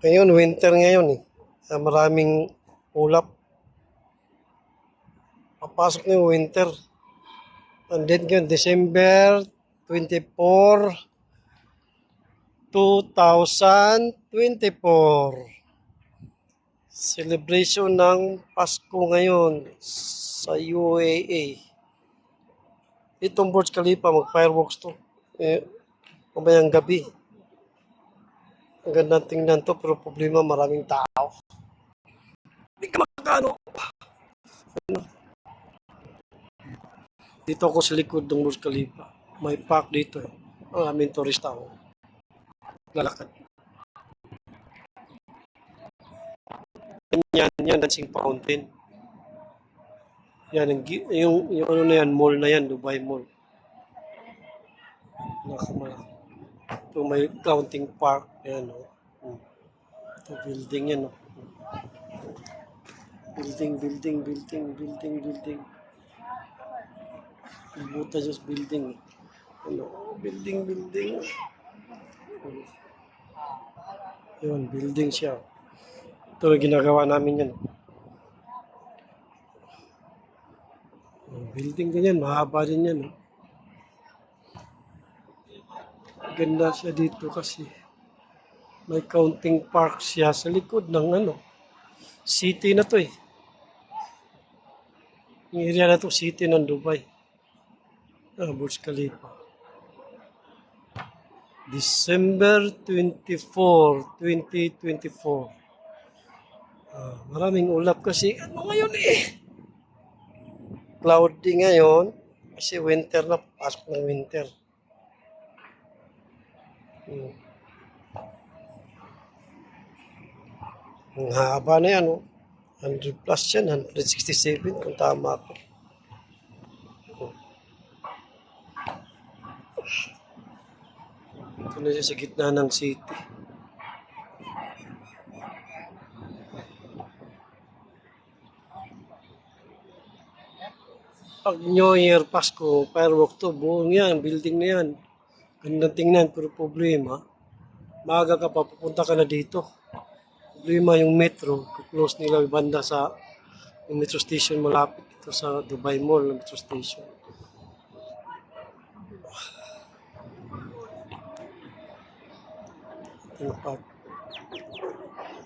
Ngayon, winter ngayon eh. Maraming ulap. Papasok na yung winter. And then ngayon, December 24, 2024. Celebration ng Pasko ngayon sa UAE. Itong Burj Khalifa, mag-fireworks to. Mamayang gabi. Ang gandang tingnan to, pero problema maraming tao. Hindi ka makakano. Dito ako sa likod ng Burj Khalifa. May park dito eh. Ang aming turista ako. Lalakad. Yan, dancing fountain. Yan, yung ano na yan, mall na yan, Dubai Mall. Nakamalaki. Ito may counting park. Yan o. Ito building yan o. Building. Buta just building. Ano, building. Yun, building siya. Ito na ginagawa namin yan. Building ganyan, mahaba din yan. Ganda siya dito kasi may counting park siya sa likod ng city na to eh. Yung area na to, city ng Dubai. Burj Khalifa. December 24, 2024. Maraming ulap kasi ngayon eh. Cloudy ngayon kasi winter na, pasok ng winter. Ang haba na yan, 100 plus yan, 167 kung tama ako. Ito na siya sa gitna ng city. Pag New Year, Pasko, firework to, buong yan, building na yan. Gandang tingnan, pero problema, maaga ka pa, pupunta ka na dito. Problema yung metro, close nila yung banda sa yung metro station malapit dito sa Dubai Mall, ng metro station. Ito yung park.